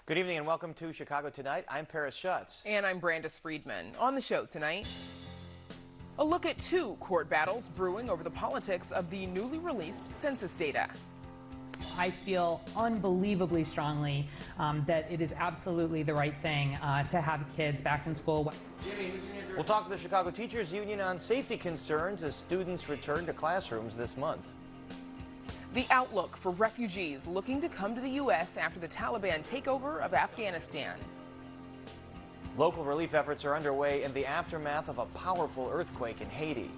Good evening and welcome to Chicago Tonight. I'm Paris Schutz. And I'm Brandis Friedman. On the show tonight, a look at two court battles brewing over the politics of the newly released census data. I feel unbelievably strongly that it is absolutely the right thing to have kids back in school. We'll talk to the Chicago Teachers Union on safety concerns as students return to classrooms this month. The outlook for refugees looking to come to the U.S. after the Taliban takeover of Afghanistan. Local relief efforts are underway in the aftermath of a powerful earthquake in Haiti.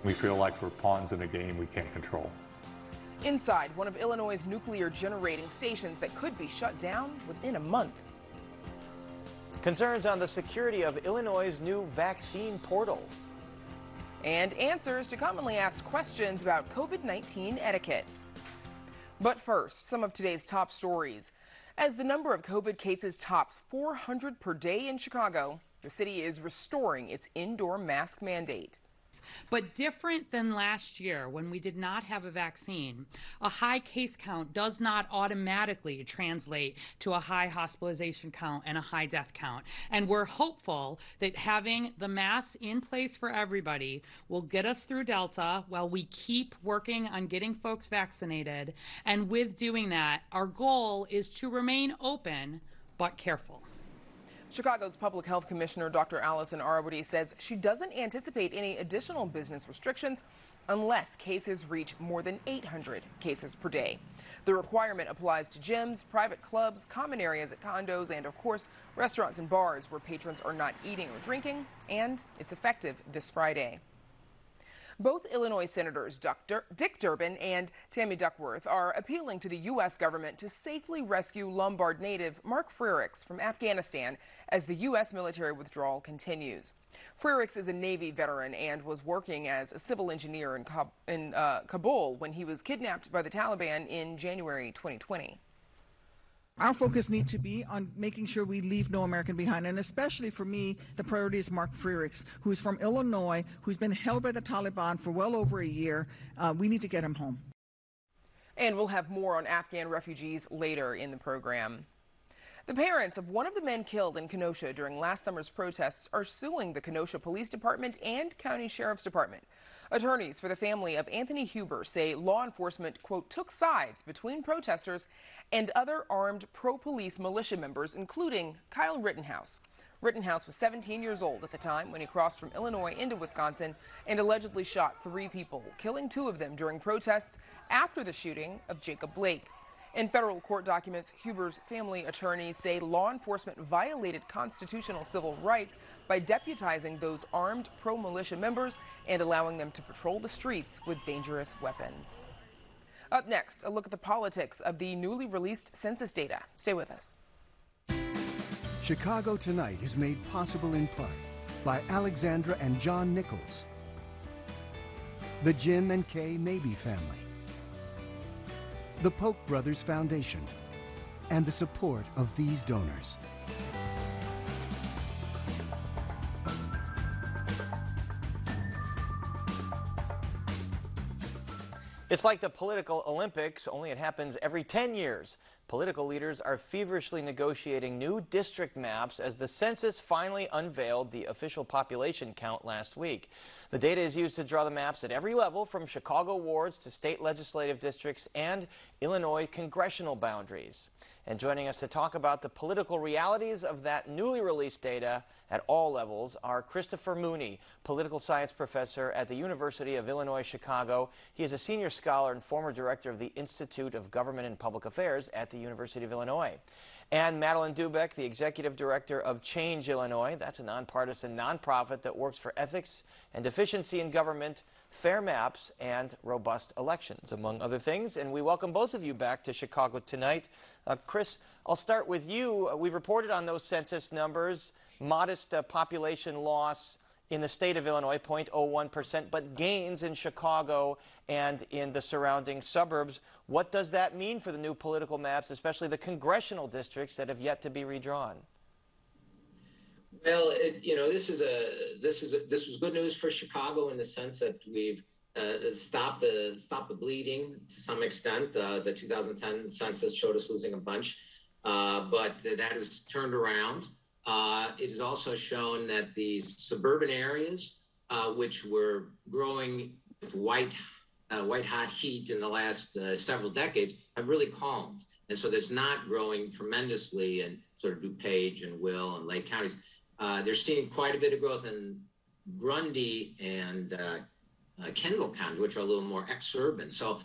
We feel like we're pawns in a game we can't control. Inside one of Illinois' nuclear generating stations that could be shut down within a month. Concerns on the security of Illinois' new vaccine portal. And answers to commonly asked questions about COVID-19 etiquette. But first, some of today's top stories. As the number of COVID cases tops 400 per day in Chicago, the city is restoring its indoor mask mandate. But different than last year when we did not have a vaccine, a high case count does not automatically translate to a high hospitalization count and a high death count. And we're hopeful that having the masks in place for everybody will get us through Delta while we keep working on getting folks vaccinated. And with doing that, our goal is to remain open but careful. Chicago's Public Health Commissioner Dr. Allison Arwoody says she doesn't anticipate any additional business restrictions unless cases reach more than 800 cases per day. The requirement applies to gyms, private clubs, common areas at condos, and of course, restaurants and bars where patrons are not eating or drinking, and it's effective this Friday. Both Illinois Senators Dick Durbin and Tammy Duckworth are appealing to the U.S. government to safely rescue Lombard native Mark Frerichs from Afghanistan as the U.S. military withdrawal continues. Frerichs is a Navy veteran and was working as a civil engineer in Kabul when he was kidnapped by the Taliban in January 2020. Our focus needs to be on making sure we leave no American behind, and especially for me, the priority is Mark Frerichs, who's from Illinois, who's been held by the Taliban for well over a year. We need to get him home. And we'll have more on Afghan refugees later in the program. The parents of one of the men killed in Kenosha during last summer's protests are suing the Kenosha Police Department and County Sheriff's Department. Attorneys for the family of Anthony Huber say law enforcement, quote, took sides between protesters and other armed pro-police militia members, including Kyle Rittenhouse. Rittenhouse was 17 years old at the time when he crossed from Illinois into Wisconsin and allegedly shot 3 people, killing 2 of them during protests after the shooting of Jacob Blake. In federal court documents, Huber's family attorneys say law enforcement violated constitutional civil rights by deputizing those armed pro-militia members and allowing them to patrol the streets with dangerous weapons. Up next, a look at the politics of the newly released census data. Stay with us. Chicago Tonight is made possible in part by Alexandra and John Nichols, the Jim and Kay Mabey family, the Polk Brothers Foundation, and the support of these donors. It's like the political Olympics, only it happens every 10 years. Political leaders are feverishly negotiating new district maps as the census finally unveiled the official population count last week. The data is used to draw the maps at every level, from Chicago wards to state legislative districts and Illinois congressional boundaries. And joining us to talk about the political realities of that newly released data at all levels are Christopher Mooney, political science professor at the University of Illinois Chicago. He is a senior scholar and former director of the Institute of Government and Public Affairs at the University of Illinois. And Madeline Dubeck, the executive director of Change Illinois. That's a nonpartisan nonprofit that works for ethics and efficiency in government, fair maps, and robust elections, among other things. And we welcome both of you back to Chicago Tonight. Chris, I'll start with you. We've reported on those census numbers, modest population loss in the state of Illinois, 0.01%, but gains in Chicago and in the surrounding suburbs. What does that mean for the new political maps, especially the congressional districts that have yet to be redrawn? Well, this was good news for Chicago in the sense that we've stopped the bleeding to some extent. The 2010 census showed us losing a bunch. but that has turned around. It has also shown that the suburban areas, which were growing with white hot heat in the last several decades, have really calmed. And so there's not growing tremendously in sort of DuPage and Will and Lake counties. They're seeing quite a bit of growth in Grundy and Kendall counties, which are a little more exurban. So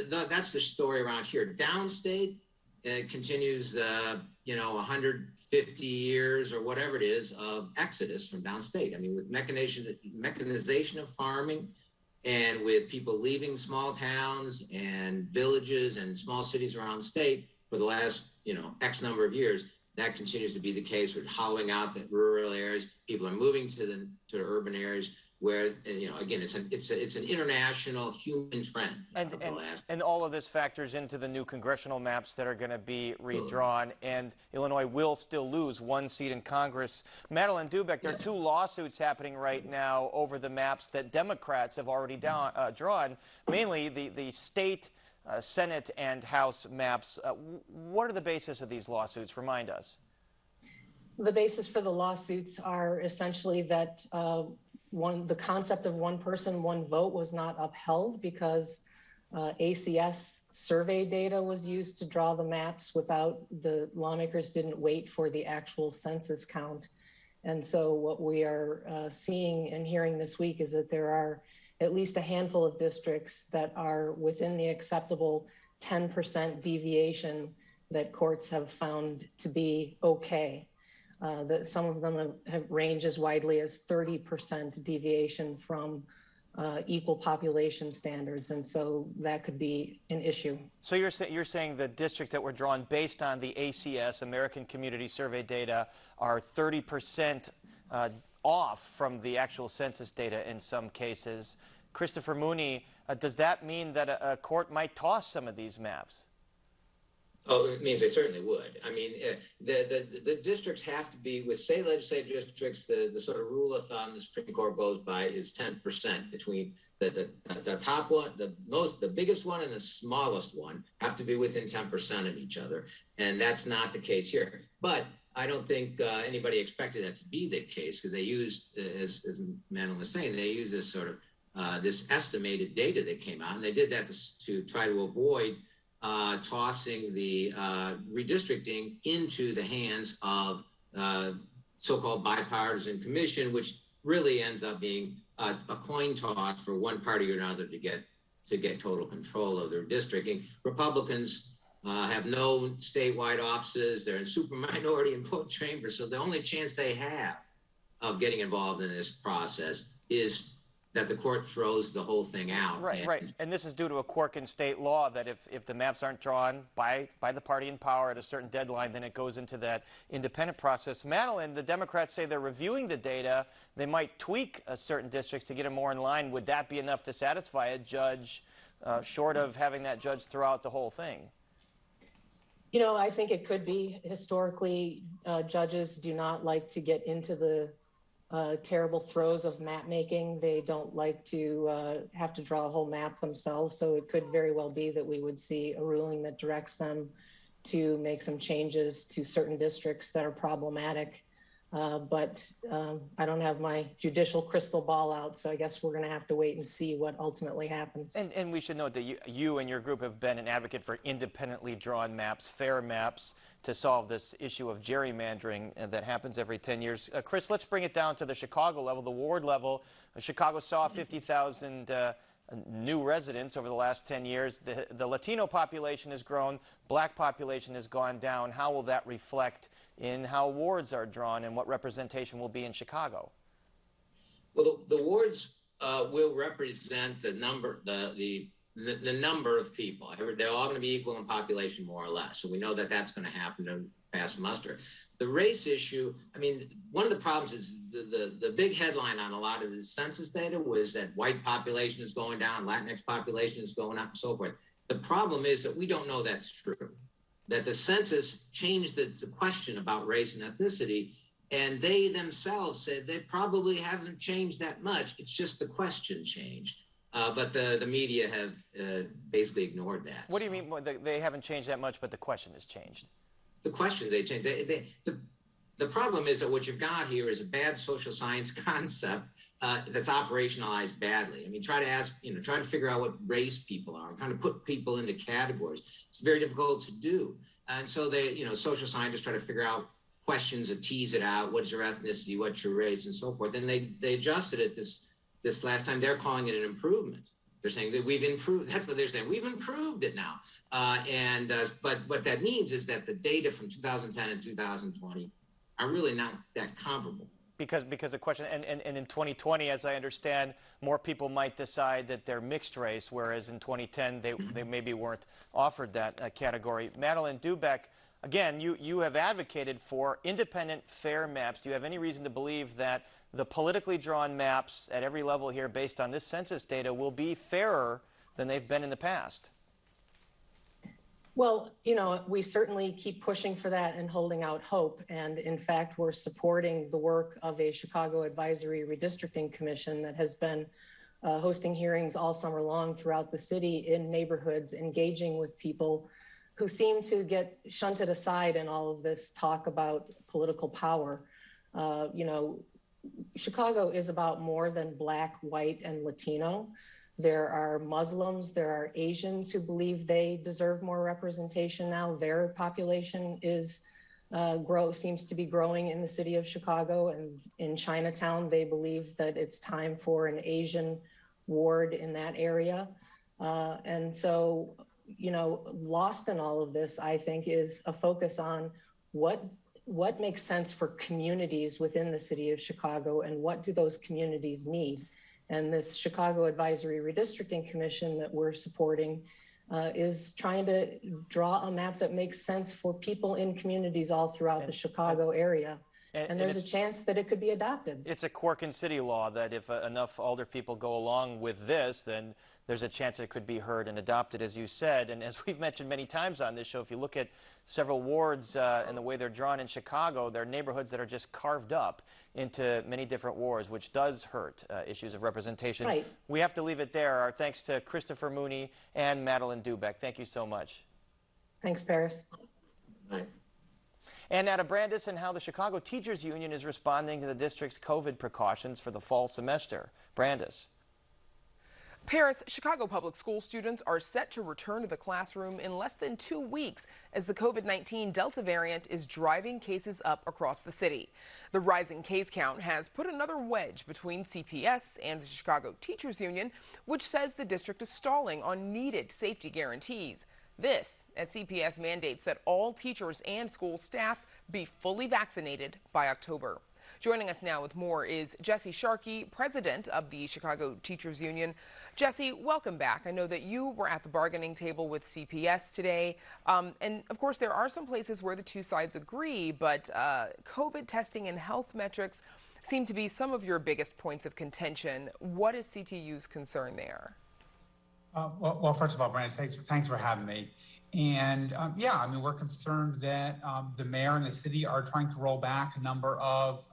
that's the story around here. Downstate continues, 150 years or whatever it is of exodus from downstate. I mean, with mechanization of farming, and with people leaving small towns and villages and small cities around the state for the last, X number of years, that continues to be the case. We're hollowing out the rural areas. People are moving to the urban areas where, again, it's an international human trend. And all of this factors into the new congressional maps that are going to be redrawn, and Illinois will still lose one seat in Congress. Madeline Dubeck, there are two lawsuits happening right now over the maps that Democrats have already drawn, mainly the state Senate and House maps. What are the basis of these lawsuits? Remind us. The basis for the lawsuits are essentially that the concept of one person, one vote was not upheld because ACS survey data was used to draw the maps without the lawmakers didn't wait for the actual census count. And so what we are seeing and hearing this week is that there are at least a handful of districts that are within the acceptable 10% deviation that courts have found to be okay. That some of them have range as widely as 30% deviation from equal population standards, and so that could be an issue. So you're saying the districts that were drawn based on the ACS, American Community Survey data, are 30% off from the actual census data in some cases. Christopher Mooney, does that mean that a court might toss some of these maps? Oh, it means they certainly would. I mean, the districts have to be, with state legislative districts, the sort of rule of thumb the Supreme Court goes by is 10% between the top one, the biggest one and the smallest one have to be within 10% of each other. And that's not the case here. But I don't think anybody expected that to be the case, because they used, as Madeline was saying, they used this sort of this estimated data that came out, and they did that to try to avoid tossing the redistricting into the hands of so-called bipartisan commission, which really ends up being a coin toss for one party or another to get total control of their districting. Republicans have no statewide offices. They're in super minority in both chambers. So the only chance they have of getting involved in this process is that the court throws the whole thing out. Right. And this is due to a quirk in state law that if the maps aren't drawn by the party in power at a certain deadline, then it goes into that independent process. Madeline, the Democrats say they're reviewing the data. They might tweak certain districts to get them more in line. Would that be enough to satisfy a judge, short of having that judge throw out the whole thing? I think it could be. Historically, judges do not like to get into the terrible throes of map making. They don't like to have to draw a whole map themselves. So it could very well be that we would see a ruling that directs them to make some changes to certain districts that are problematic. But I don't have my judicial crystal ball out, so I guess we're going to have to wait and see what ultimately happens. And we should note that you and your group have been an advocate for independently drawn maps, fair maps, to solve this issue of gerrymandering that happens every 10 years. Chris, let's bring it down to the Chicago level, the ward level. Chicago saw 50,000 new residents over the last 10 years. The Latino population has grown. Black population has gone down. How will that reflect in how wards are drawn and what representation will be in Chicago? Well, the wards will represent the number, the number of people. They're all going to be equal in population, more or less. So we know that that's going to happen to pass muster. The race issue, I mean, one of the problems is the big headline on a lot of the census data was that white population is going down, Latinx population is going up, and so forth. The problem is that we don't know that's true, that the census changed the question about race and ethnicity, and they themselves said they probably haven't changed that much. It's just the question changed. but the media have basically ignored that. What do you mean they haven't changed that much, but the question has changed? The question they changed. The problem is that what you've got here is a bad social science concept that's operationalized badly. I mean, try to figure out what race people are, trying to put people into categories. It's very difficult to do. And so social scientists try to figure out questions and tease it out. What is your ethnicity? What's your race? And so forth. And they adjusted it this last time. They're calling it an improvement. They're saying that we've improved. That's what they're saying. We've improved it now. But what that means is that the data from 2010 and 2020 are really not that comparable. Because the question, and in 2020, as I understand, more people might decide that they're mixed race, whereas in 2010 they maybe weren't offered that category. Madeline Dubeck, again, you have advocated for independent, fair maps. Do you have any reason to believe that the politically drawn maps at every level here, based on this census data, will be fairer than they've been in the past? Well, we certainly keep pushing for that and holding out hope. And in fact, we're supporting the work of a Chicago Advisory Redistricting Commission that has been hosting hearings all summer long throughout the city in neighborhoods, engaging with people who seem to get shunted aside in all of this talk about political power. Chicago is about more than Black, white, and Latino. There are Muslims, there are Asians who believe they deserve more representation now. Their population seems to be growing in the city of Chicago. And in Chinatown, they believe that it's time for an Asian ward in that area. And so, lost in all of this, I think, is a focus on what makes sense for communities within the city of Chicago and what do those communities need. And this Chicago Advisory Redistricting Commission that we're supporting is trying to draw a map that makes sense for people in communities all throughout the Chicago area. And there's a chance that it could be adopted. It's a quirk in city law that if enough older people go along with this, then there's a chance it could be heard and adopted, as you said. And as we've mentioned many times on this show, if you look at several wards and the way they're drawn in Chicago, they're neighborhoods that are just carved up into many different wards, which does hurt issues of representation. Right. We have to leave it there. Our thanks to Christopher Mooney and Madeline Dubeck. Thank you so much. Thanks, Paris. Right. And now to Brandis and how the Chicago Teachers Union is responding to the district's COVID precautions for the fall semester. Brandis. Paris, Chicago public school students are set to return to the classroom in less than 2 weeks as the COVID-19 Delta variant is driving cases up across the city. The rising case count has put another wedge between CPS and the Chicago Teachers Union, which says the district is stalling on needed safety guarantees. This as CPS mandates that all teachers and school staff be fully vaccinated by October. Joining us now with more is Jesse Sharkey, president of the Chicago Teachers Union. Jesse, welcome back. I know that you were at the bargaining table with CPS today. And of course, there are some places where the two sides agree, but COVID testing and health metrics seem to be some of your biggest points of contention. What is CTU's concern there? Well, first of all, Brandon, thanks for having me. And we're concerned that the mayor and the city are trying to roll back a number of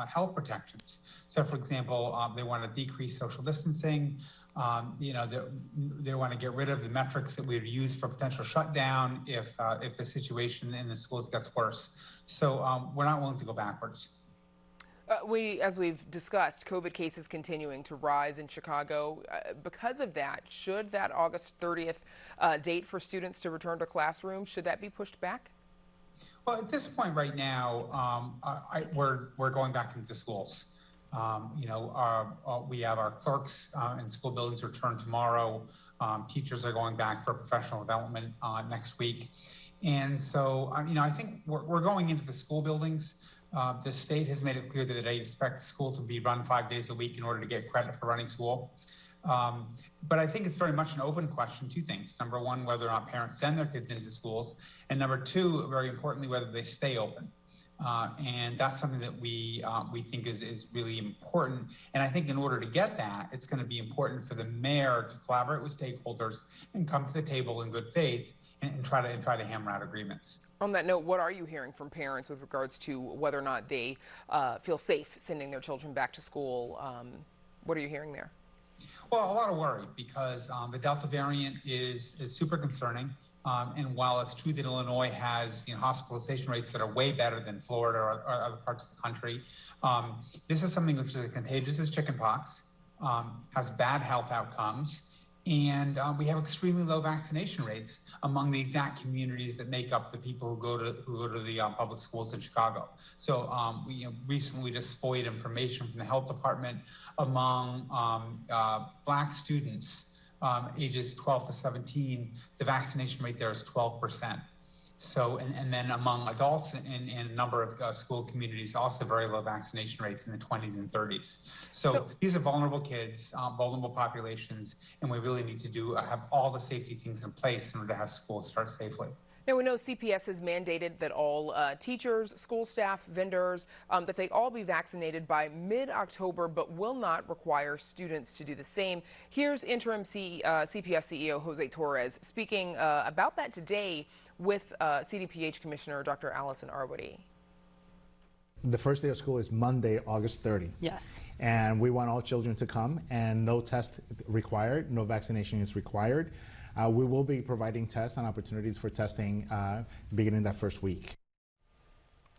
health protections. So, for example, they want to decrease social distancing. They want to get rid of the metrics that we've used for potential shutdown if the situation in the schools gets worse. So we're not willing to go backwards. As we've discussed, COVID cases continuing to rise in Chicago. Because of that, should that August 30th date for students to return to classrooms, should that be pushed back? Well, at this point right now, we're going back into schools. We have our clerks in school buildings return tomorrow. Teachers are going back for professional development next week. And so, I think we're going into the school buildings. The state has made it clear that they expect school to be run 5 days a week in order to get credit for running school. But I think it's very much an open question, two things. Number one, whether or not parents send their kids into schools. And number two, very importantly, whether they stay open. And that's something that we think is really important. And I think in order to get that, it's going to be important for the mayor to collaborate with stakeholders and come to the table in good faith and try to hammer out agreements. On that note, what are you hearing from parents with regards to whether or not they feel safe sending their children back to school? What are you hearing there? Well, a lot of worry because the Delta variant is super concerning. And while it's true that Illinois has hospitalization rates that are way better than Florida or other parts of the country, this is something which is as contagious as chickenpox, has bad health outcomes, and we have extremely low vaccination rates among the exact communities that make up the people who go to the public schools in Chicago. So we recently just FOIA'd information from the health department among Black students ages 12 to 17, the vaccination rate there is 12%. So, and then among adults in a number of school communities, also very low vaccination rates in the 20s and 30s. So these are vulnerable kids, vulnerable populations, and we really need to have all the safety things in place in order to have schools start safely. Now, we know CPS has mandated that all teachers, school staff, vendors, that they all be vaccinated by mid-October, but will not require students to do the same. Here's interim CPS CEO Jose Torres speaking about that today with CDPH Commissioner Dr. Allison Arwady. The first day of school is Monday, August 30. Yes. And we want all children to come, and no test required, no vaccination is required. We will be providing tests and opportunities for testing beginning that first week.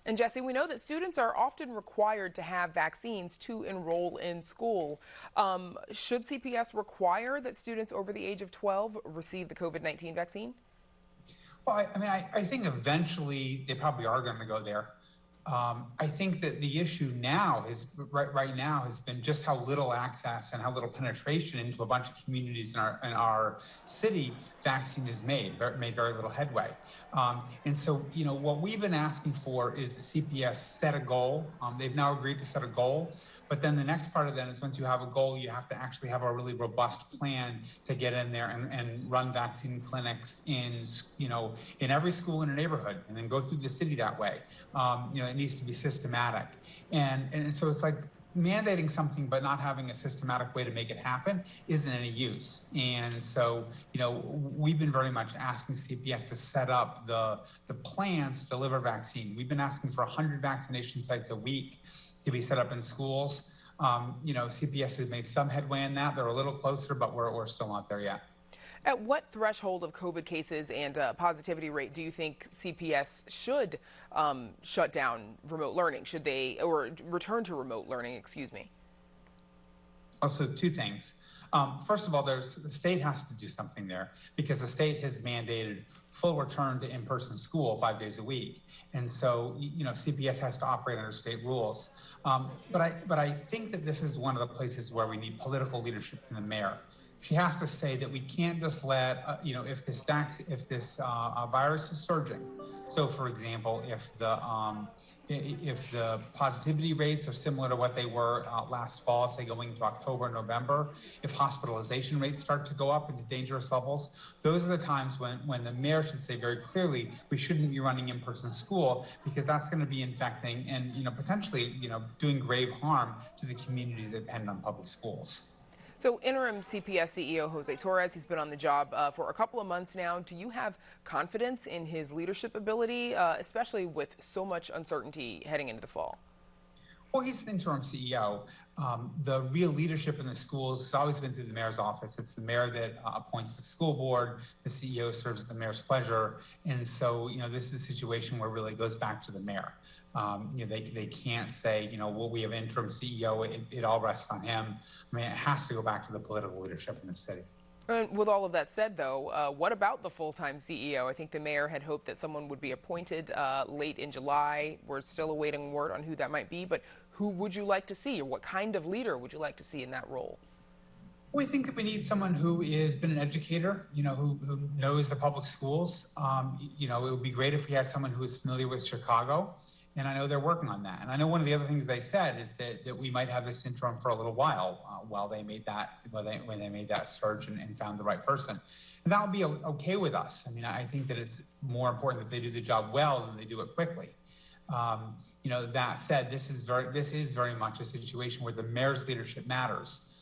And Jesse, we know that students are often required to have vaccines to enroll in school. Should CPS require that students over the age of 12 receive the COVID-19 vaccine? Well, I think eventually they probably are going to go there. I think that the issue now is right now has been just how little access and how little penetration into a bunch of communities in our city vaccine is made very little headway. And so, what we've been asking for is that CPS set a goal. They've now agreed to set a goal. But then the next part of that is once you have a goal, you have to actually have a really robust plan to get in there and run vaccine clinics in every school in a neighborhood, and then go through the city that way. It needs to be systematic. And so it's like mandating something but not having a systematic way to make it happen isn't any use. And so, we've been very much asking CPS to set up the plans to deliver vaccine. We've been asking for 100 vaccination sites a week to be set up in schools. CPS has made some headway in that. They're a little closer, but we're still not there yet. At what threshold of COVID cases and positivity rate do you think CPS should shut down remote learning? Should they, or return to remote learning, excuse me? Also, two things. First of all, the state has to do something there because the state has mandated full return to in-person school 5 days a week. And so, CPS has to operate under state rules. But I think that this is one of the places where we need political leadership from the mayor. She has to say that we can't just let, if this virus is surging. So, for example, if the positivity rates are similar to what they were last fall, say going into October, November, if hospitalization rates start to go up into dangerous levels, those are the times when the mayor should say very clearly we shouldn't be running in-person school because that's going to be infecting and potentially doing grave harm to the communities that depend on public schools. So interim CPS CEO Jose Torres, he's been on the job for a couple of months now. Do you have confidence in his leadership ability, especially with so much uncertainty heading into the fall? Well, he's the interim CEO. The real leadership in the schools has always been through the mayor's office. It's the mayor that appoints the school board. The CEO serves at the mayor's pleasure. And so, this is a situation where it really goes back to the mayor. They can't say, well, we have an interim CEO. It all rests on him. It has to go back to the political leadership in the city. And with all of that said, though, what about the full-time CEO? I think the mayor had hoped that someone would be appointed late in July. We're still awaiting word on who that might be. But who would you like to see, or what kind of leader would you like to see in that role? We think that we need someone who has been an educator, who knows the public schools. It would be great if we had someone who is familiar with Chicago. And I know they're working on that. And I know one of the other things they said is that we might have this interim for a little while they made that when they made that search and found the right person. And that would be okay with us. I think that it's more important that they do the job well than they do it quickly. That said, this is very much a situation where the mayor's leadership matters.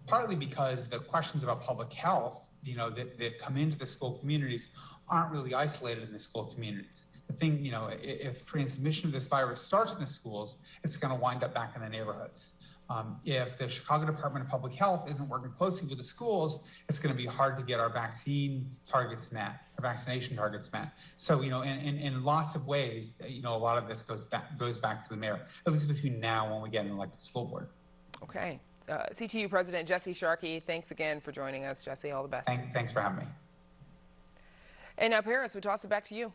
Partly because the questions about public health, that come into the school communities aren't really isolated in the school communities. The thing, if transmission of this virus starts in the schools, it's going to wind up back in the neighborhoods. If the Chicago Department of Public Health isn't working closely with the schools, it's going to be hard to get our vaccine targets met, our vaccination targets met. So, in lots of ways, a lot of this goes back to the mayor, at least between now and when we get an elected school board. Okay. CTU President Jesse Sharkey, thanks again for joining us. Jesse, all the best. Thanks for having me. And now, Paris, we toss it back to you.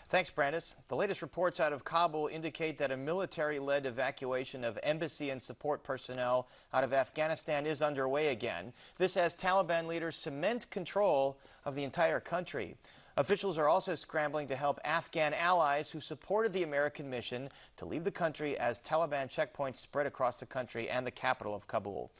Thanks, Brandis. The latest reports out of Kabul indicate that a military-led evacuation of embassy and support personnel out of Afghanistan is underway again. This as Taliban leaders cement control of the entire country. Officials are also scrambling to help Afghan allies who supported the American mission to leave the country as Taliban checkpoints spread across the country and the capital of Kabul.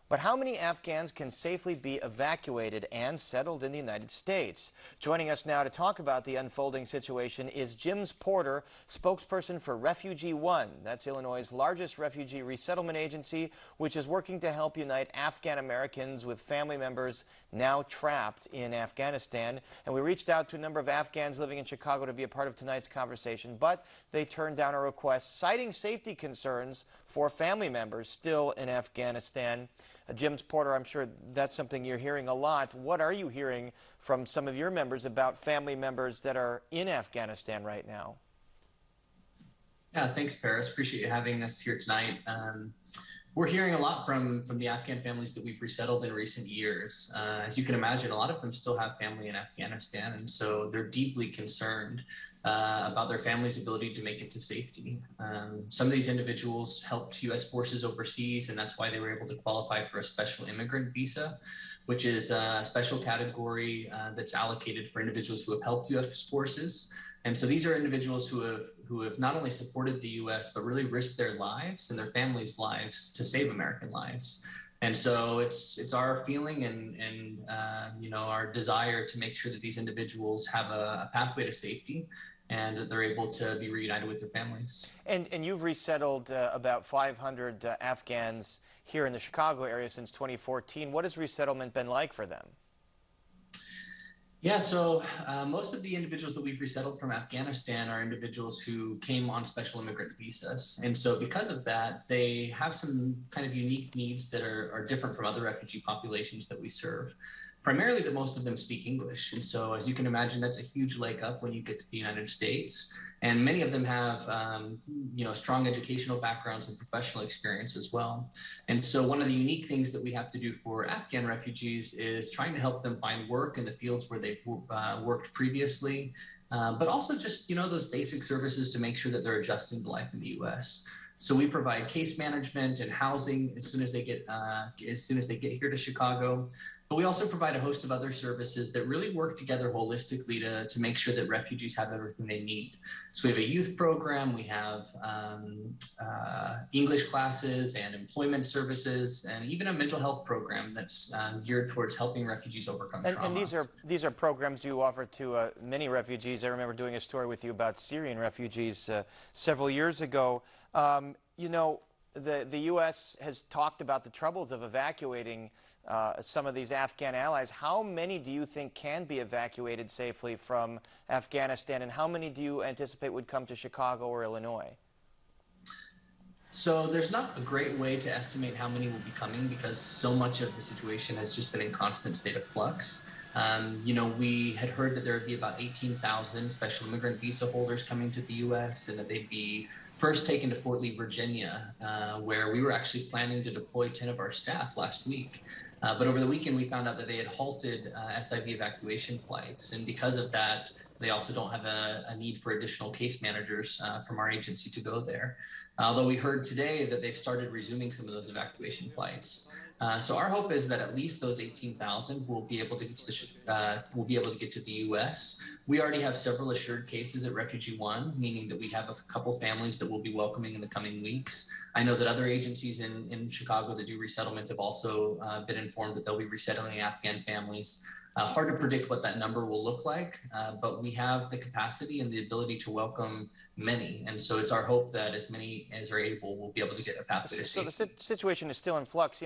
But how many Afghans can safely be evacuated and settled in the United States? Joining us now to talk about the unfolding situation is Jim Porter, spokesperson for Refugee One. That's Illinois' largest refugee resettlement agency, which is working to help unite Afghan Americans with family members now trapped in Afghanistan. And we reached out to a number of Afghans living in Chicago to be a part of tonight's conversation, but they turned down our request, citing safety concerns for family members still in Afghanistan. Jim Porter, I'm sure that's something you're hearing a lot. What are you hearing from some of your members about family members that are in Afghanistan right now? Yeah, thanks, Paris. Appreciate you having us here tonight. We're hearing a lot from the Afghan families that we've resettled in recent years. As you can imagine, a lot of them still have family in Afghanistan, and so they're deeply concerned about their family's ability to make it to safety. Some of these individuals helped U.S. forces overseas, and that's why they were able to qualify for a special immigrant visa, which is a special category that's allocated for individuals who have helped U.S. forces. And so these are individuals who have not only supported the U.S., but really risked their lives and their families' lives to save American lives. And so it's our feeling and our desire to make sure that these individuals have a pathway to safety and that they're able to be reunited with their families. And you've resettled about 500 Afghans here in the Chicago area since 2014. What has resettlement been like for them? Yeah, so most of the individuals that we've resettled from Afghanistan are individuals who came on special immigrant visas. And so because of that, they have some kind of unique needs that are different from other refugee populations that we serve. Primarily that most of them speak English. And so as you can imagine, that's a huge leg up when you get to the United States. And many of them have, strong educational backgrounds and professional experience as well. And so one of the unique things that we have to do for Afghan refugees is trying to help them find work in the fields where they've worked previously, but also just, those basic services to make sure that they're adjusting to life in the U.S. So we provide case management and housing as soon as they get here to Chicago. But we also provide a host of other services that really work together holistically to make sure that refugees have everything they need. So we have a youth program, we have English classes and employment services, and even a mental health program that's geared towards helping refugees overcome trauma. And these are programs you offer to many refugees. I remember doing a story with you about Syrian refugees several years ago. The U.S. has talked about the troubles of evacuating some of these Afghan allies. How many do you think can be evacuated safely from Afghanistan, and how many do you anticipate would come to Chicago or Illinois? So there's not a great way to estimate how many will be coming because so much of the situation has just been in constant state of flux. We had heard that there would be about 18,000 special immigrant visa holders coming to the U.S. and that they'd be first taken to Fort Lee, Virginia, where we were actually planning to deploy 10 of our staff last week. But over the weekend, we found out that they had halted SIV evacuation flights. And because of that, they also don't have a need for additional case managers from our agency to go there. Although we heard today that they've started resuming some of those evacuation flights. So our hope is that at least those 18,000 will be able to get to the U.S. We already have several assured cases at Refugee One, meaning that we have a couple families that we'll be welcoming in the coming weeks. I know that other agencies in Chicago that do resettlement have also been informed that they'll be resettling Afghan families. Hard to predict what that number will look like, but we have the capacity and the ability to welcome many. And so it's our hope that as many as are able will be able to get a pathway to safety. So the situation is still in flux.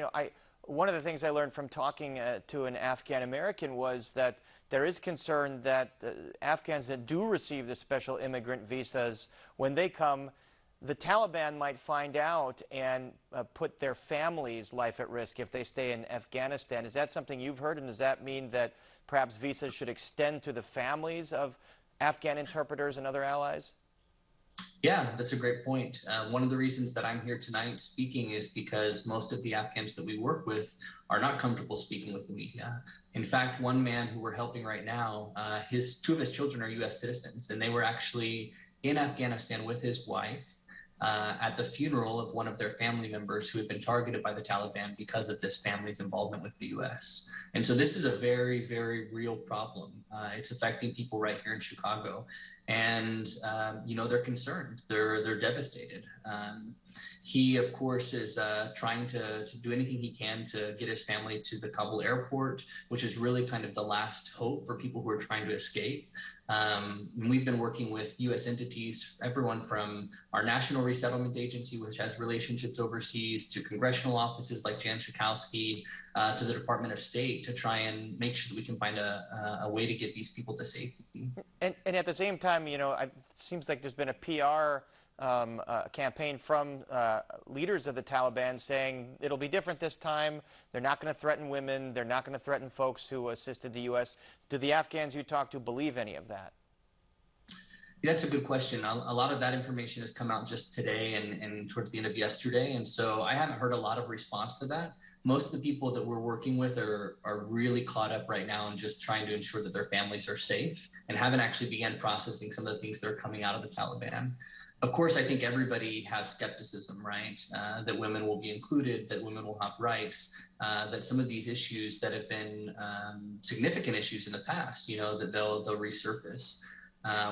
One of the things I learned from talking to an Afghan American was that there is concern that Afghans that do receive the special immigrant visas, when they come, the Taliban might find out and put their family's life at risk if they stay in Afghanistan. Is that something you've heard, and does that mean that perhaps visas should extend to the families of Afghan interpreters and other allies? Yeah, that's a great point. One of the reasons that I'm here tonight speaking is because most of the Afghans that we work with are not comfortable speaking with the media. In fact, one man who we're helping right now, two of his children are U.S. citizens, and they were actually in Afghanistan with his wife at the funeral of one of their family members who had been targeted by the Taliban because of this family's involvement with the U.S. And so this is a very, very real problem. It's affecting people right here in Chicago. And, they're concerned. They're devastated. He, of course, is trying to do anything he can to get his family to the Kabul airport, which is really kind of the last hope for people who are trying to escape. We've been working with U.S. entities, everyone from our National Resettlement Agency, which has relationships overseas, to congressional offices like Jan Schakowsky, to the Department of State, to try and make sure that we can find a way to get these people to safety. And at the same time, it seems like there's been a PR campaign from leaders of the Taliban saying it'll be different this time. They're not going to threaten women. They're not going to threaten folks who assisted the U.S. Do the Afghans you talk to believe any of that? Yeah, that's a good question. A lot of that information has come out just today and towards the end of yesterday. And so I haven't heard a lot of response to that. Most of the people that we're working with are really caught up right now in just trying to ensure that their families are safe and haven't actually began processing some of the things that are coming out of the Taliban. Of course, I think everybody has skepticism, right? That women will be included, that women will have rights, that some of these issues that have been significant issues in the past, that they'll resurface.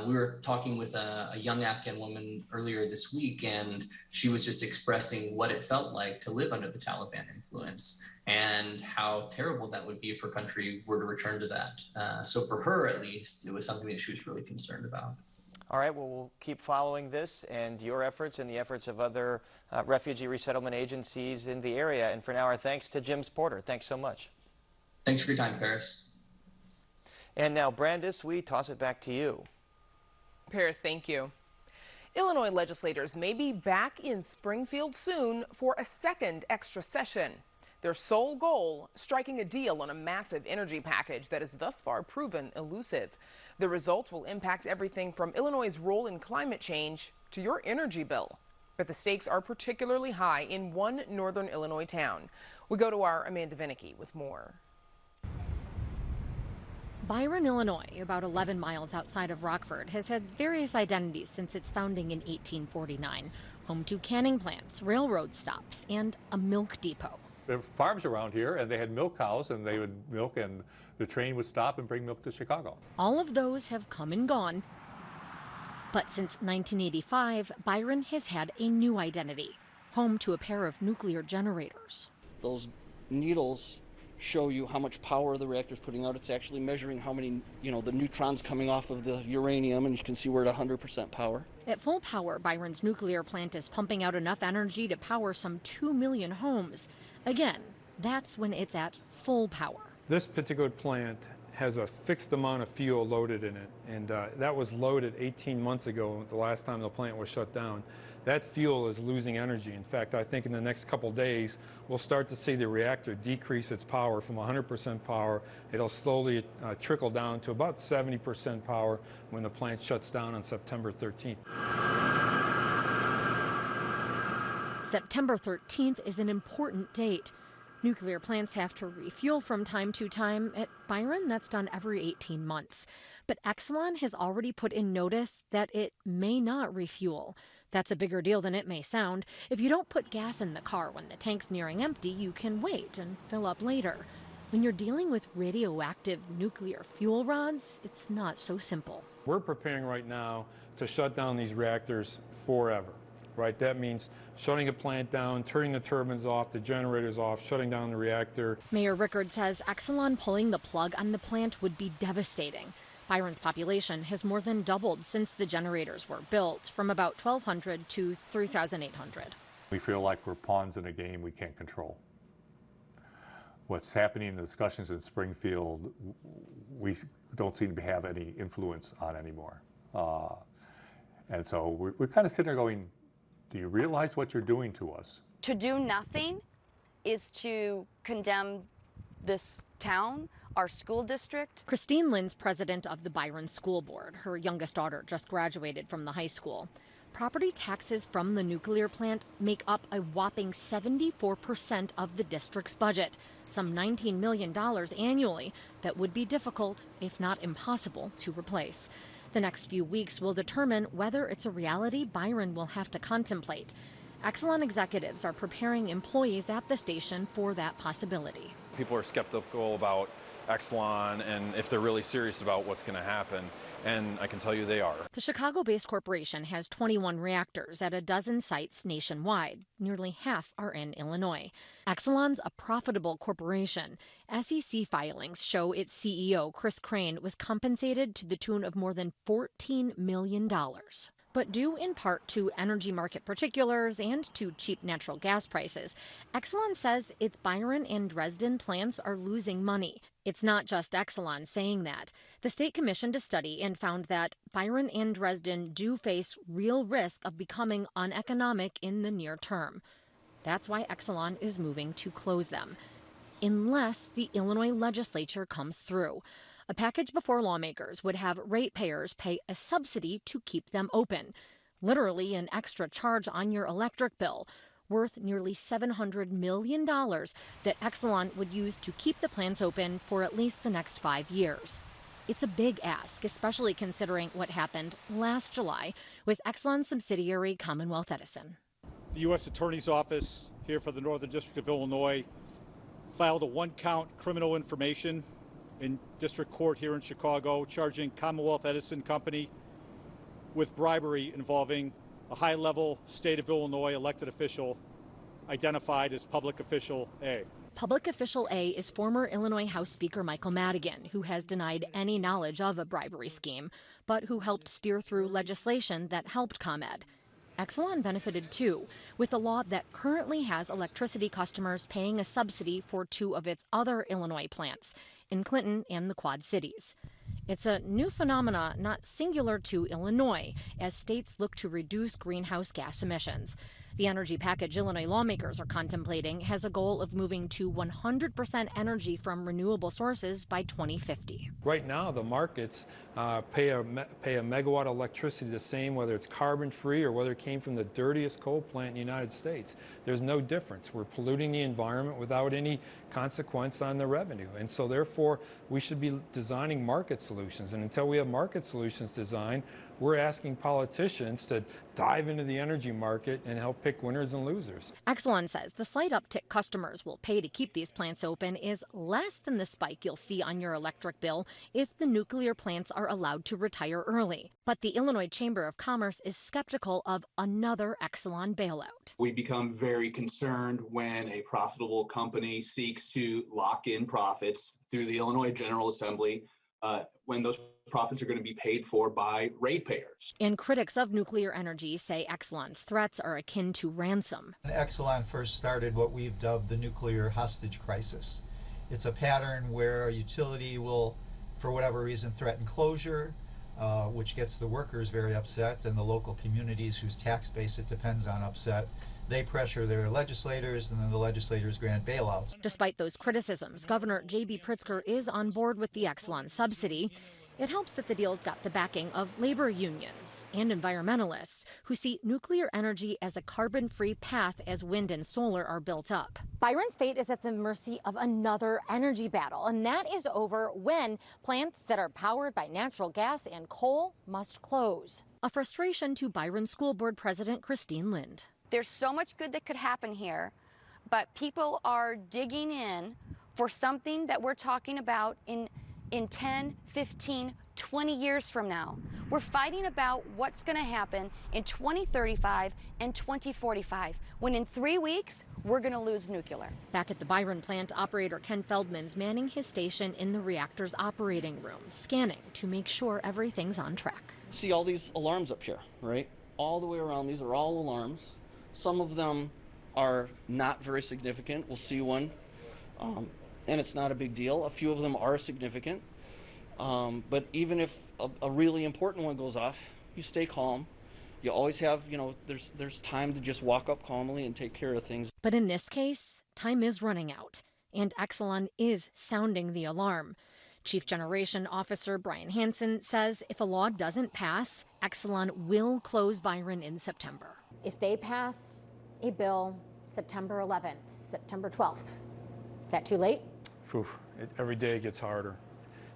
We were talking with a young Afghan woman earlier this week, and she was just expressing what it felt like to live under the Taliban influence and how terrible that would be if her country were to return to that. So for her, at least, it was something that she was really concerned about. All right, well, we'll keep following this and your efforts and the efforts of other refugee resettlement agencies in the area. And for now, our thanks to Jim Porter. Thanks so much. Thanks for your time, Paris. And now, Brandis, we toss it back to you. Paris, thank you. Illinois legislators may be back in Springfield soon for a second extra session. Their sole goal, striking a deal on a massive energy package that has thus far proven elusive. The results will impact everything from Illinois' role in climate change to your energy bill. But the stakes are particularly high in one northern Illinois town. We go to our Amanda Vinicki with more. Byron, Illinois, about 11 miles outside of Rockford, has had various identities since its founding in 1849. Home to canning plants, railroad stops, and a milk depot. There were farms around here, and they had milk cows, and they would milk, and the train would stop and bring milk to Chicago. All of those have come and gone. But since 1985, Byron has had a new identity, home to a pair of nuclear generators. Those needles show you how much power the reactor's putting out. It's actually measuring how many, the neutrons coming off of the uranium, and you can see we're at 100% power. At full power, Byron's nuclear plant is pumping out enough energy to power some 2 million homes. Again, that's when it's at full power. This particular plant has a fixed amount of fuel loaded in it, and that was loaded 18 months ago, the last time the plant was shut down. That fuel is losing energy. In fact, I think in the next couple days, we'll start to see the reactor decrease its power from 100% power. It'll slowly trickle down to about 70% power when the plant shuts down on September 13th. September 13th is an important date. Nuclear plants have to refuel from time to time. At Byron, that's done every 18 months. But Exelon has already put in notice that it may not refuel. That's a bigger deal than it may sound. If you don't put gas in the car when the tank's nearing empty, you can wait and fill up later. When you're dealing with radioactive nuclear fuel rods, it's not so simple. We're preparing right now to shut down these reactors forever. Right, that means shutting a plant down, turning the turbines off, the generators off, shutting down the reactor. Mayor Rickard says Exelon pulling the plug on the plant would be devastating. Byron's population has more than doubled since the generators were built, from about 1,200 to 3,800. We feel like we're pawns in a game we can't control. What's happening in the discussions in Springfield, we don't seem to have any influence on anymore. And so we're kind of sitting there going, Do you realize what you're doing to us? To do nothing is to condemn this town, our school district. Christine Lynn's president of the Byron School Board. Her youngest daughter just graduated from the high school. Property taxes from the nuclear plant make up a whopping 74% of the district's budget, some $19 million annually that would be difficult, if not impossible, to replace. The next few weeks will determine whether it's a reality Byron will have to contemplate. Exelon executives are preparing employees at the station for that possibility. People are skeptical about Exelon and if they're really serious about what's going to happen, and I can tell you they are. The Chicago-based corporation has 21 reactors at a dozen sites nationwide. Nearly half are in Illinois. Exelon's a profitable corporation. SEC filings show its CEO, Chris Crane, was compensated to the tune of more than $14 million. But due in part to energy market particulars and to cheap natural gas prices, Exelon says its Byron and Dresden plants are losing money. It's not just Exelon saying that. The state commissioned a study and found that Byron and Dresden do face real risk of becoming uneconomic in the near term. That's why Exelon is moving to close them, unless the Illinois legislature comes through. A package before lawmakers would have ratepayers pay a subsidy to keep them open, literally an extra charge on your electric bill, worth nearly $700 million that Exelon would use to keep the plants open for at least the next 5 years. It's a big ask, especially considering what happened last July with Exelon subsidiary Commonwealth Edison. The U.S. Attorney's Office here for the Northern District of Illinois filed a one-count criminal information in district court here in Chicago, charging Commonwealth Edison Company with bribery involving a high-level state of Illinois elected official identified as Public Official A. Public Official A is former Illinois House Speaker Michael Madigan, who has denied any knowledge of a bribery scheme, but who helped steer through legislation that helped ComEd. Exelon benefited too, with a law that currently has electricity customers paying a subsidy for 2 of its other Illinois plants, in Clinton and the Quad Cities. It's a new phenomena not singular to Illinois, as states look to reduce greenhouse gas emissions. The energy package Illinois lawmakers are contemplating has a goal of moving to 100% energy from renewable sources by 2050. Right now, the markets pay a megawatt of electricity the same, whether it's carbon-free or whether it came from the dirtiest coal plant in the United States. There's no difference. We're polluting the environment without any consequence on the revenue. And so, therefore, we should be designing market solutions. And until we have market solutions designed, we're asking politicians to dive into the energy market and help pick winners and losers. Exelon says the slight uptick customers will pay to keep these plants open is less than the spike you'll see on your electric bill if the nuclear plants are allowed to retire early. But the Illinois Chamber of Commerce is skeptical of another Exelon bailout. We become very concerned when a profitable company seeks to lock in profits through the Illinois General Assembly when those profits are going to be paid for by ratepayers. And critics of nuclear energy say Exelon's threats are akin to ransom. Exelon first started what we've dubbed the nuclear hostage crisis. It's a pattern where a utility will, for whatever reason, threaten closure, which gets the workers very upset and the local communities whose tax base it depends on upset. They pressure their legislators, and then the legislators grant bailouts. Despite those criticisms, Governor J.B. Pritzker is on board with the Exelon subsidy. It helps that the deal's got the backing of labor unions and environmentalists who see nuclear energy as a carbon-free path as wind and solar are built up. Byron's fate is at the mercy of another energy battle, and that is over when plants that are powered by natural gas and coal must close. A frustration to Byron School Board President Christine Lind. There's so much good that could happen here, but people are digging in for something that we're talking about in 10, 15, 20 years from now. We're fighting about what's going to happen in 2035 and 2045, when in 3 weeks, we're going to lose nuclear. Back at the Byron plant, operator Ken Feldman's manning his station in the reactor's operating room, scanning to make sure everything's on track. See all these alarms up here, right? All the way around, these are all alarms. Some of them are not very significant. We'll see one, and it's not a big deal. A few of them are significant, but even if a really important one goes off, you stay calm, You always have, there's time to just walk up calmly and take care of things. But in this case, time is running out, and Exelon is sounding the alarm. Chief Generation Officer Brian Hansen says if a law doesn't pass, Exelon will close Byron in September. If they pass a bill September 11th, September 12th, is that too late? Every day it gets harder.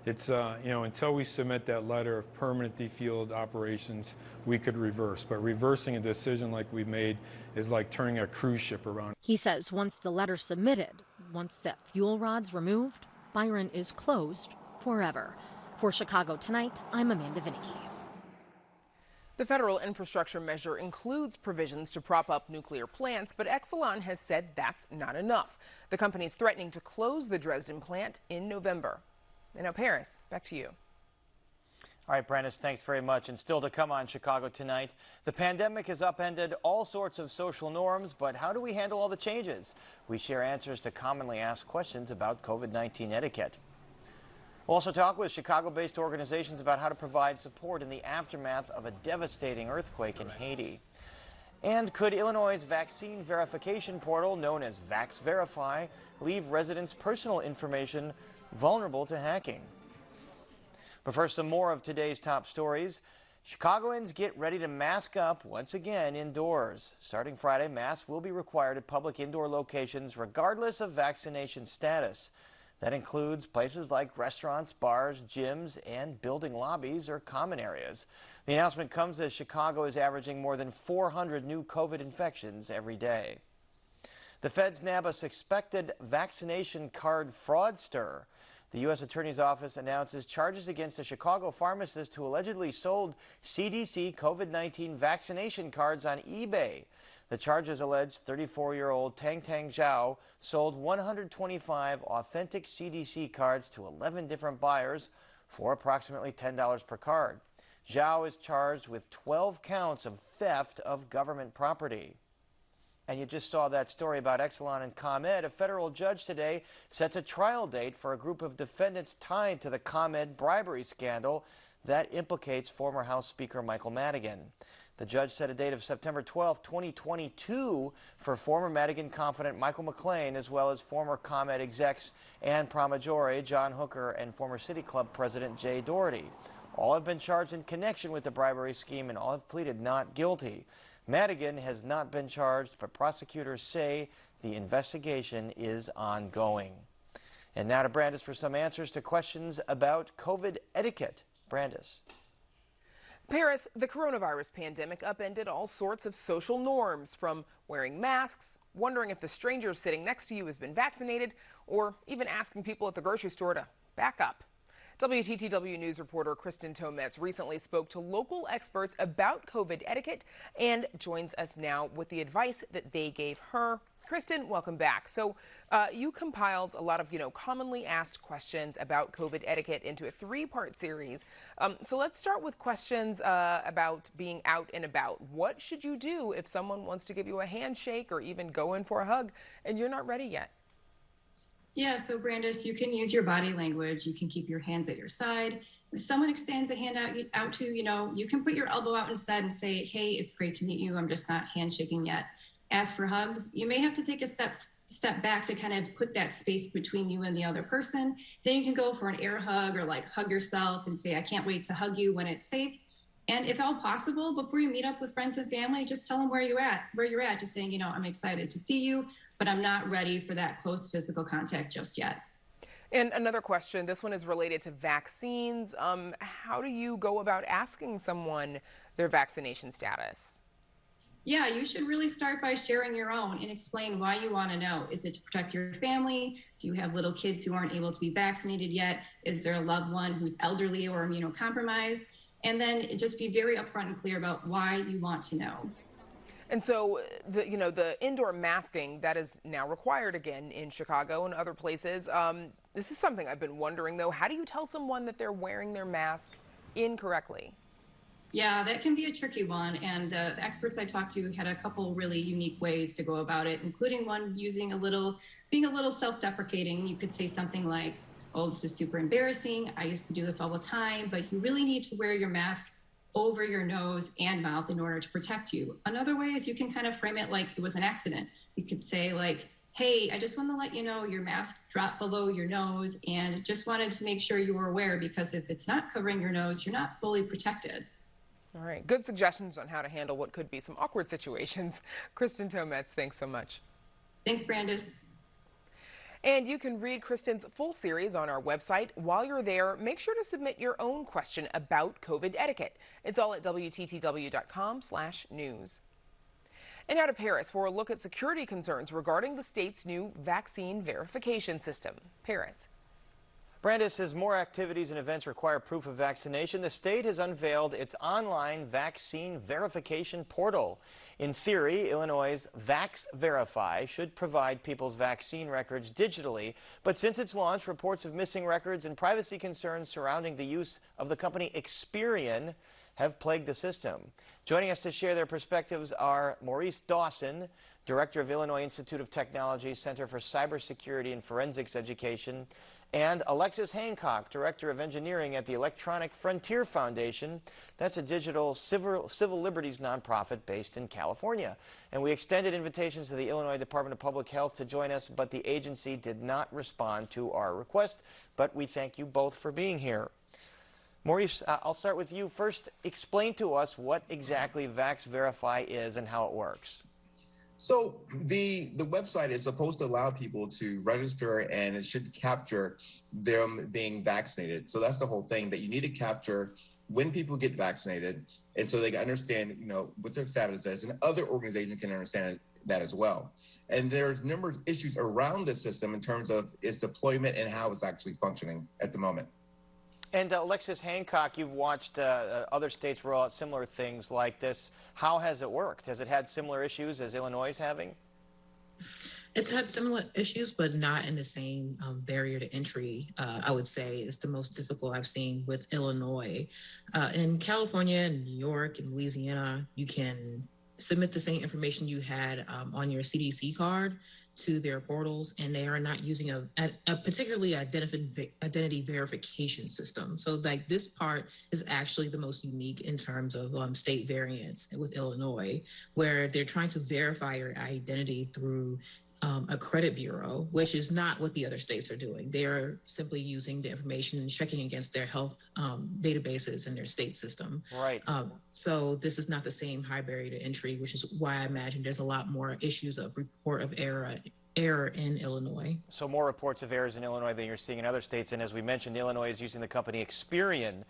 It's, until we submit that letter of permanent defueled operations, we could reverse. But reversing a decision like we made is like turning a cruise ship around. He says once the letter's submitted, once the fuel rod's removed, Byron is closed forever. For Chicago Tonight, I'm Amanda Vinicki. The federal infrastructure measure includes provisions to prop up nuclear plants, but Exelon has said that's not enough. The company is threatening to close the Dresden plant in November. And now, Paris, back to you. All right, Brandis, thanks very much. And still to come on Chicago Tonight, the pandemic has upended all sorts of social norms, but how do we handle all the changes? We share answers to commonly asked questions about COVID-19 etiquette. We'll also talk with Chicago-based organizations about how to provide support in the aftermath of a devastating earthquake in Haiti. And could Illinois' vaccine verification portal, known as VAX Verify, leave residents' personal information vulnerable to hacking? But first, some more of today's top stories. Chicagoans get ready to mask up once again indoors. Starting Friday, masks will be required at public indoor locations regardless of vaccination status. That includes places like restaurants, bars, gyms, and building lobbies or common areas. The announcement comes as Chicago is averaging more than 400 new COVID infections every day. The feds nab a suspected vaccination card fraudster. The U.S. Attorney's Office announces charges against a Chicago pharmacist who allegedly sold CDC COVID-19 vaccination cards on eBay. The charges allege 34-year-old Tang Zhao sold 125 authentic CDC cards to 11 different buyers for approximately $10 per card. Zhao is charged with 12 counts of theft of government property. And you just saw that story about Exelon and ComEd. A federal judge today sets a trial date for a group of defendants tied to the ComEd bribery scandal that implicates former House Speaker Michael Madigan. The judge set a date of September 12, 2022 for former Madigan confidant Michael McLean, as well as former ComEd execs Ann Pramaggiore, John Hooker, and former City Club President Jay Doherty. All have been charged in connection with the bribery scheme and all have pleaded not guilty. Madigan has not been charged, but prosecutors say the investigation is ongoing. And now to Brandis for some answers to questions about COVID etiquette. Brandis. Paris, the coronavirus pandemic upended all sorts of social norms, from wearing masks, wondering if the stranger sitting next to you has been vaccinated, or even asking people at the grocery store to back up. WTTW News reporter Kristen Tometz recently spoke to local experts about COVID etiquette and joins us now with the advice that they gave her. Kristen, welcome back. So you compiled a lot of, commonly asked questions about COVID etiquette into a three-part series. So let's start with questions about being out and about. What should you do if someone wants to give you a handshake or even go in for a hug and you're not ready yet? Yeah, so Brandis, you can use your body language. You can keep your hands at your side. If someone extends a hand out to you can put your elbow out instead and say, hey, it's great to meet you. I'm just not handshaking yet. As for hugs, you may have to take a step back to kind of put that space between you and the other person. Then you can go for an air hug or like hug yourself and say, I can't wait to hug you when it's safe. And if at all possible, before you meet up with friends and family, just tell them where you're at, just saying, I'm excited to see you, but I'm not ready for that close physical contact just yet. And another question, this one is related to vaccines. How do you go about asking someone their vaccination status? Yeah, you should really start by sharing your own and explain why you want to know. Is it to protect your family? Do you have little kids who aren't able to be vaccinated yet? Is there a loved one who's elderly or immunocompromised? And then just be very upfront and clear about why you want to know. And so, the indoor masking that is now required again in Chicago and other places. This is something I've been wondering, though. How do you tell someone that they're wearing their mask incorrectly? Yeah, that can be a tricky one. And the experts I talked to had a couple really unique ways to go about it, including one being a little self-deprecating. You could say something like, oh, this is super embarrassing. I used to do this all the time, but you really need to wear your mask over your nose and mouth in order to protect you. Another way is you can kind of frame it like it was an accident. You could say like, hey, I just want to let you know your mask dropped below your nose and just wanted to make sure you were aware, because if it's not covering your nose, you're not fully protected. All right, good suggestions on how to handle what could be some awkward situations. Kristen Tometz, thanks so much. Thanks, Brandis. And you can read Kristen's full series on our website. While you're there, make sure to submit your own question about COVID etiquette. It's all at WTTW.com/news. And now to Paris for a look at security concerns regarding the state's new vaccine verification system. Paris. Brandis, as more activities and events require proof of vaccination, the state has unveiled its online vaccine verification portal. In theory, Illinois' VAX Verify should provide people's vaccine records digitally, but since its launch, reports of missing records and privacy concerns surrounding the use of the company Experian have plagued the system. Joining us to share their perspectives are Maurice Dawson, Director of Illinois Institute of Technology Center for Cybersecurity and Forensics Education, and Alexis Hancock, Director of Engineering at the Electronic Frontier Foundation. That's a digital civil liberties nonprofit based in California. And we extended invitations to the Illinois Department of Public Health to join us, but the agency did not respond to our request. But we thank you both for being here. Maurice, I'll start with you. First, explain to us what exactly VAX Verify is and how it works. So the website is supposed to allow people to register, and it should capture them being vaccinated. So that's the whole thing, that you need to capture when people get vaccinated, and so they can understand, what their status is, and other organizations can understand that as well. And there's numerous issues around the system in terms of its deployment and how it's actually functioning at the moment. And Alexis Hancock, you've watched other states roll out similar things like this. How has it worked? Has it had similar issues as Illinois is having? It's had similar issues, but not in the same barrier to entry, I would say, is the most difficult I've seen with Illinois. In California and New York and Louisiana, you can submit the same information you had on your CDC card to their portals, and they are not using a particularly identity verification system. So like this part is actually the most unique in terms of state variants with Illinois, where they're trying to verify your identity through a credit bureau, which is not what the other states are doing. They are simply using the information and checking against their health databases in their state system. Right. So this is not the same high barrier to entry, which is why I imagine there's a lot more issues of report of error in Illinois. So more reports of errors in Illinois than you're seeing in other states. And as we mentioned, Illinois is using the company Experian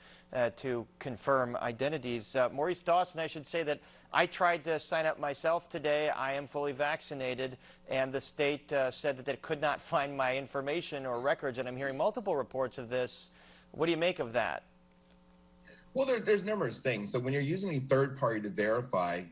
to confirm identities. Maurice Dawson, I should say that I tried to sign up myself today. I am fully vaccinated, and the state said that it could not find my information or records, and I'm hearing multiple reports of this. What do you make of that? Well, there's numerous things. So when you're using a third party to verify,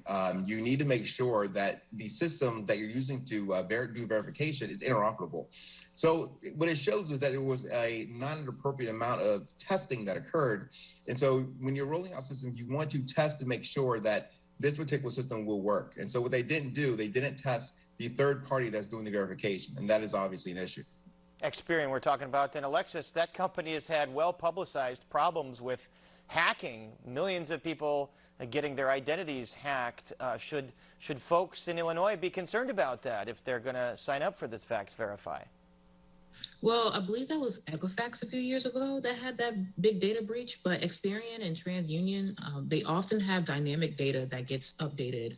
you need to make sure that the system that you're using to do verification is interoperable. So what it shows is that there was a non-appropriate amount of testing that occurred. And so when you're rolling out systems, you want to test to make sure that this particular system will work. And so what they didn't do, they didn't test the third party that's doing the verification. And that is obviously an issue. Experian we're talking about. And Alexis, that company has had well-publicized problems with hacking, millions of people getting their identities hacked. Should folks in Illinois be concerned about that if they're going to sign up for this VAX Verify? Well, I believe that was Equifax a few years ago that had that big data breach, but Experian and TransUnion, they often have dynamic data that gets updated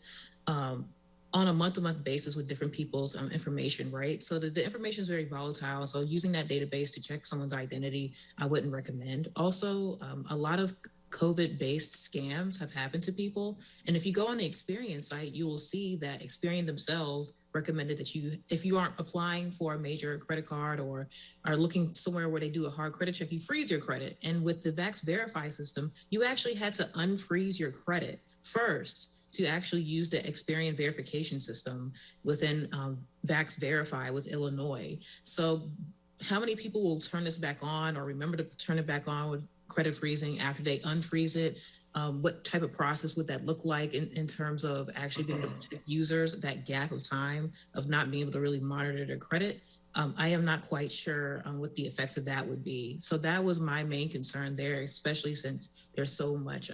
on a month-to-month basis with different people's information, right? So the information is very volatile. So using that database to check someone's identity, I wouldn't recommend. Also, a lot of COVID-based scams have happened to people. And if you go on the Experian site, you will see that Experian themselves recommended that if you aren't applying for a major credit card or are looking somewhere where they do a hard credit check, you freeze your credit. And with the VAX Verify system, you actually had to unfreeze your credit first to actually use the Experian verification system within VAX Verify with Illinois. So how many people will turn this back on or remember to turn it back on with credit freezing after they unfreeze it? What type of process would that look like in terms of actually being able to users, that gap of time of not being able to really monitor their credit? I am not quite sure what the effects of that would be. So that was my main concern there, especially since there's so much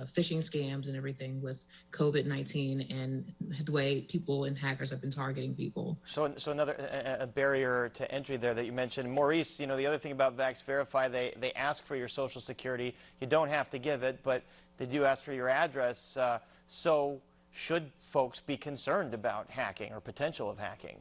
phishing scams and everything with COVID-19 and the way people and hackers have been targeting people. So another a barrier to entry there that you mentioned. Maurice, you know, the other thing about VAX Verify, they ask for your Social Security. You don't have to give it, but they do ask for your address. So should folks be concerned about hacking or potential of hacking?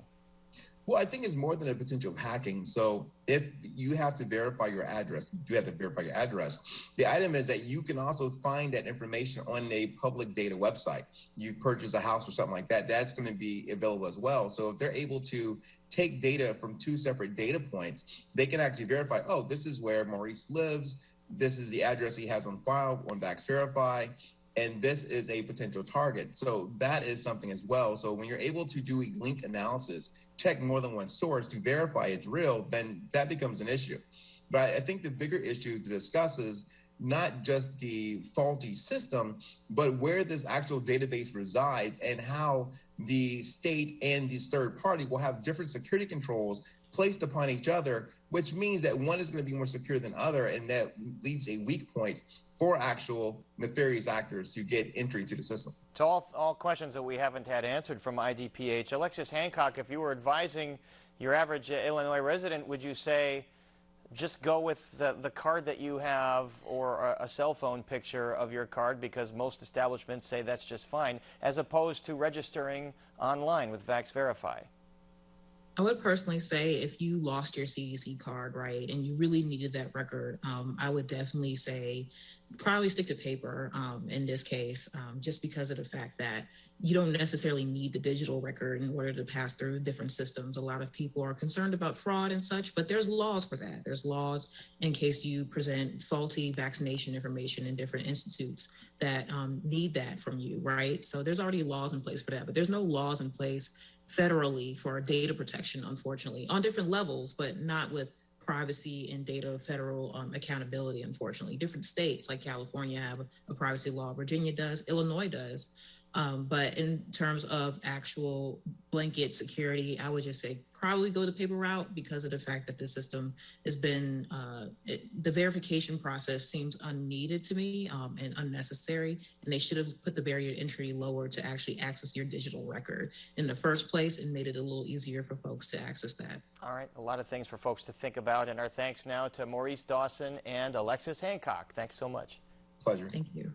Well, I think it's more than a potential of hacking. So if you have to verify your address, you do have to verify your address. The item is that you can also find that information on a public data website. You purchase a house or something like that, that's going to be available as well. So if they're able to take data from two separate data points, they can actually verify, oh, this is where Maurice lives. This is the address he has on file on VAX Verify. And this is a potential target. So that is something as well. So when you're able to do a link analysis, check more than one source to verify it's real, then that becomes an issue. But I think the bigger issue to discuss is not just the faulty system, but where this actual database resides and how the state and this third party will have different security controls placed upon each other, which means that one is going to be more secure than other, and that leaves a weak point for actual nefarious actors to get entry to the system. So all questions that we haven't had answered from IDPH. Alexis Hancock, if you were advising your average Illinois resident, would you say just go with the card that you have or a cell phone picture of your card, because most establishments say that's just fine, as opposed to registering online with VAX Verify? I would personally say if you lost your CDC card, right, and you really needed that record, I would definitely say probably stick to paper in this case, just because of the fact that you don't necessarily need the digital record in order to pass through different systems. A lot of people are concerned about fraud and such, but there's laws for that. There's laws in case you present faulty vaccination information in different institutes that need that from you, right? So there's already laws in place for that, but there's no laws in place federally for data protection, unfortunately, on different levels, but not with privacy and data federal accountability, unfortunately. Different states like California have a privacy law, Virginia does, Illinois does. But in terms of actual blanket security, I would just say probably go the paper route because of the fact that the system has been, the verification process seems unneeded to me and unnecessary. And they should have put the barrier to entry lower to actually access your digital record in the first place and made it a little easier for folks to access that. All right, a lot of things for folks to think about. And our thanks now to Maurice Dawson and Alexis Hancock. Thanks so much. Pleasure. Thank you.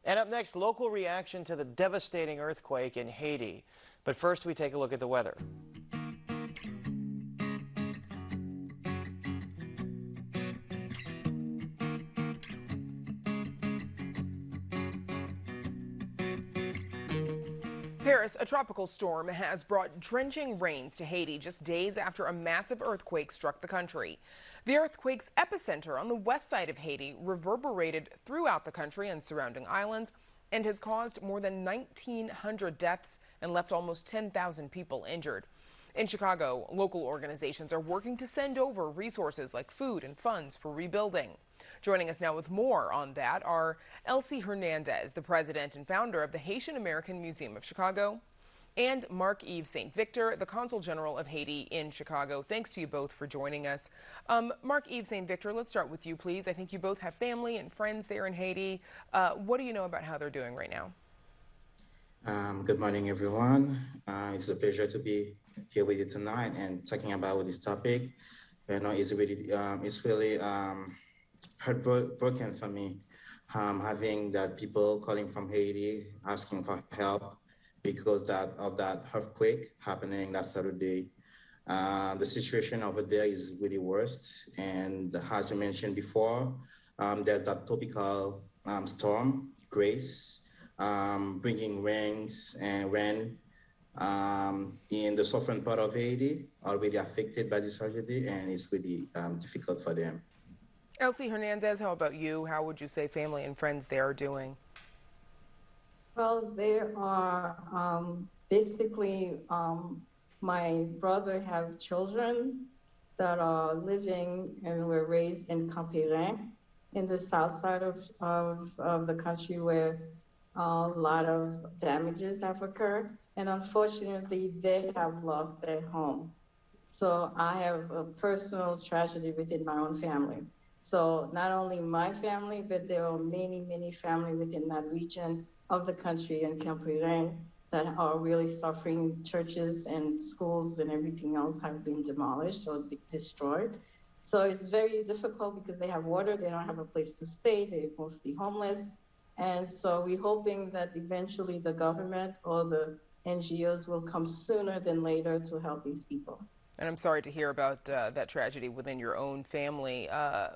And up next, local reaction to the devastating earthquake in Haiti. But first, we take a look at the weather. Paris, a tropical storm has brought drenching rains to Haiti just days after a massive earthquake struck the country. The earthquake's epicenter on the west side of Haiti reverberated throughout the country and surrounding islands and has caused more than 1,900 deaths and left almost 10,000 people injured. In Chicago, local organizations are working to send over resources like food and funds for rebuilding. Joining us now with more on that are Elsie Hernandez, the president and founder of the Haitian American Museum of Chicago, and Marc-Yves St. Victor, the Consul General of Haiti in Chicago. Thanks to you both for joining us. Marc-Yves St. Victor, let's start with you, please. I think you both have family and friends there in Haiti. What do you know about how they're doing right now? Good morning, everyone. It's a pleasure to be here with you tonight and talking about this topic. You know, it's really heartbroken for me having that people calling from Haiti asking for help because of that earthquake happening last Saturday. The situation over there is really worse. And as you mentioned before, there's that tropical storm, Grace, bringing rains and rain in the southern part of Haiti, already affected by this tragedy, and it's really difficult for them. Elsie Hernandez, how about you? How would you say family and friends there are doing? Well, they are basically, my brother have children that are living and were raised in Campirin, in the south side of the country where a lot of damages have occurred. And unfortunately, they have lost their home. So I have a personal tragedy within my own family. So not only my family, but there are many, many families within that region of the country in Camp Byron that are really suffering. Churches and schools and everything else have been demolished or destroyed. So it's very difficult because they have water, they don't have a place to stay, they're mostly homeless. And so we're hoping that eventually the government or the NGOs will come sooner than later to help these people. And I'm sorry to hear about that tragedy within your own family.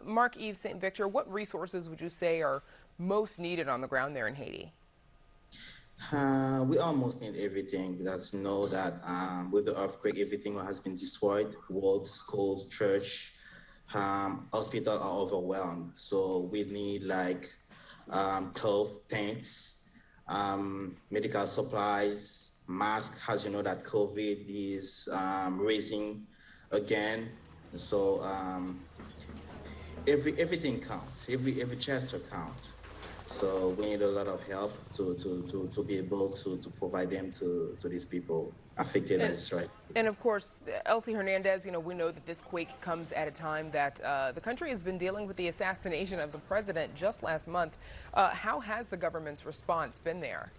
Mark-Yves St. Victor, what resources would you say are most needed on the ground there in Haiti? We almost need everything. Because you know that with the earthquake, everything has been destroyed. Roads, schools, church, hospitals are overwhelmed. So we need like clothes, tents, medical supplies, masks. As you know that COVID is raising again. So everything counts. Every gesture counts. So we need a lot of help to be able to provide them to these people affected by this, right? And of course, Elsie Hernandez, we know that this quake comes at a time that the country has been dealing with the assassination of the president just last month. How has the government's response been there?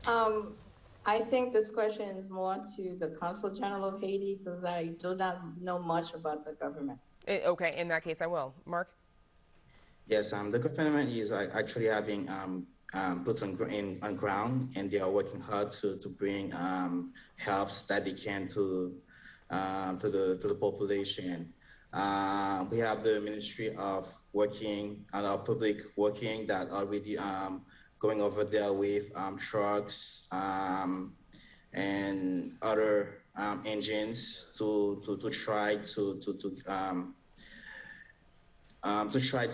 I think this question is more to the Consul General of Haiti because I do not know much about the government. Okay, in that case, I will. Mark? Yes, the government is actually having boots on ground, and they are working hard to bring helps that they can to the population. We have the Ministry of Working and our Public Working that already going over there with trucks and other engines to try to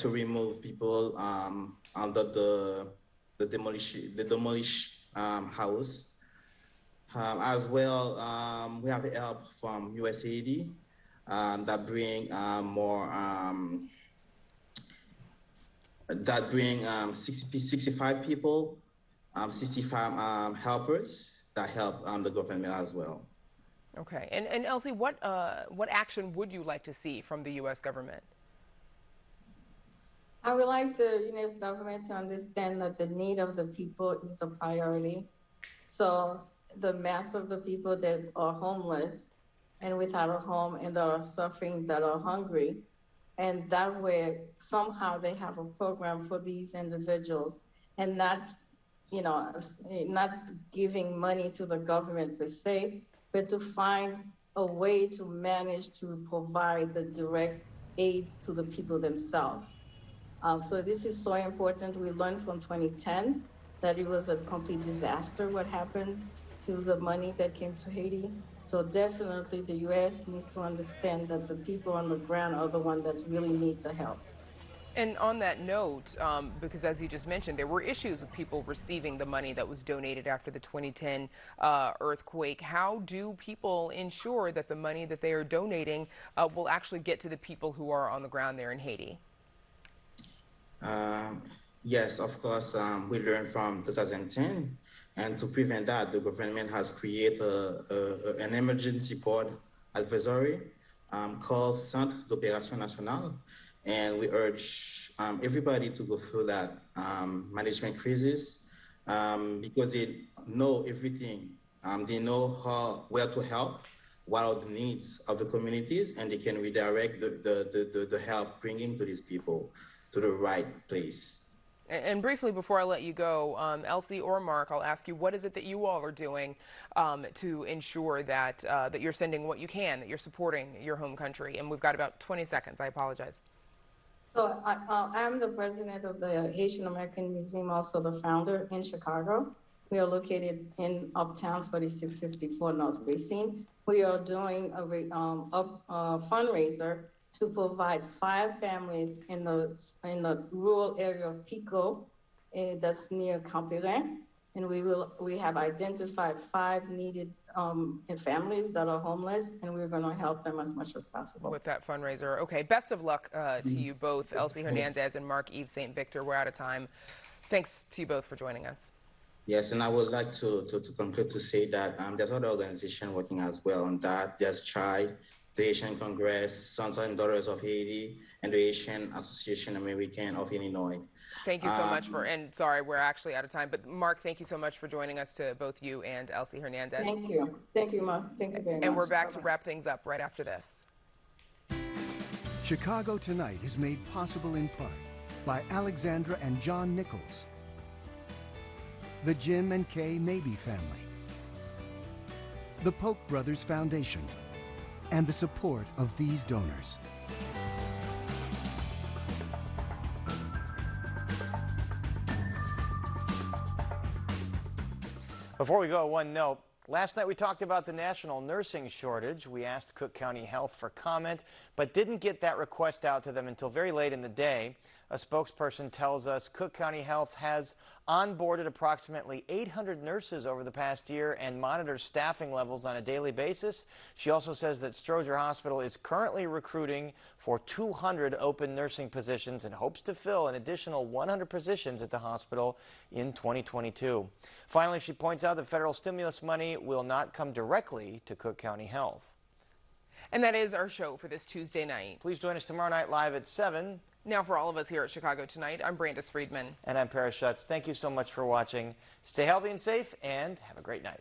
remove people under the demolished house. As well, we have help from USAID that bring more. That bring 65 people, 65 helpers that help the government as well. Okay, and Elsie, what action would you like to see from the U.S. government? I would like the U.S. government to understand that the need of the people is the priority. So the mass of the people that are homeless and without a home and that are suffering, that are hungry, and that way somehow they have a program for these individuals and not giving money to the government per se, but to find a way to manage to provide the direct aids to the people themselves. So this is so important. We learned from 2010 that it was a complete disaster what happened to the money that came to Haiti. So definitely the U.S. needs to understand that the people on the ground are the ones that really need the help. And on that note, because as you just mentioned, there were issues with people receiving the money that was donated after the 2010 earthquake. How do people ensure that the money that they are donating will actually get to the people who are on the ground there in Haiti? Yes, of course, we learned from 2010. And to prevent that, the government has created an emergency board advisory called Centre d'Opération Nationale. And we urge everybody to go through that management crisis because they know everything. They know where to help, what are the needs of the communities, and they can redirect the help bringing to these people to the right place. And briefly, before I let you go, Elsie or Mark, I'll ask you, what is it that you all are doing to ensure that that you're sending what you can, that you're supporting your home country? And we've got about 20 seconds. I apologize. So I'm the president of the Haitian American Museum, also the founder in Chicago. We are located in Uptown 4654 North Racine. We are doing a fundraiser to provide 5 families in the rural area of Pico, that's near Camp Byron. And we have identified 5 needed families that are homeless, and we're going to help them as much as possible. With that fundraiser. Okay, best of luck to you both, Elsie Hernandez and Mark-Yves St. Victor. We're out of time. Thanks to you both for joining us. Yes, and I would like to conclude to say that there's other organizations working as well on that. There's CHI, the Haitian Congress, Sons and Daughters of Haiti, and the Haitian Association American of Illinois. Thank you so much and sorry, we're actually out of time, but Mark, thank you so much for joining us, to both you and Elsie Hernandez. Thank you. Thank you, Mark. Thank you very much. And we're back to wrap things up right after this. Chicago Tonight is made possible in part by Alexandra and John Nichols, the Jim and Kay Mabey family, the Polk Brothers Foundation, and the support of these donors. Before we go, one note. Last night we talked about the national nursing shortage. We asked Cook County Health for comment, but didn't get that request out to them until very late in the day. A spokesperson tells us Cook County Health has onboarded approximately 800 nurses over the past year and monitors staffing levels on a daily basis. She also says that Stroger Hospital is currently recruiting for 200 open nursing positions and hopes to fill an additional 100 positions at the hospital in 2022. Finally, she points out that federal stimulus money will not come directly to Cook County Health. And that is our show for this Tuesday night. Please join us tomorrow night live at 7. Now, for all of us here at Chicago Tonight, I'm Brandis Friedman. And I'm Paris Schutz. Thank you so much for watching. Stay healthy and safe, and have a great night.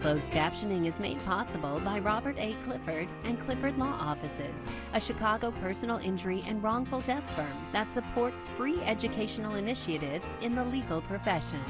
Closed captioning is made possible by Robert A. Clifford and Clifford Law Offices, a Chicago personal injury and wrongful death firm that supports free educational initiatives in the legal profession.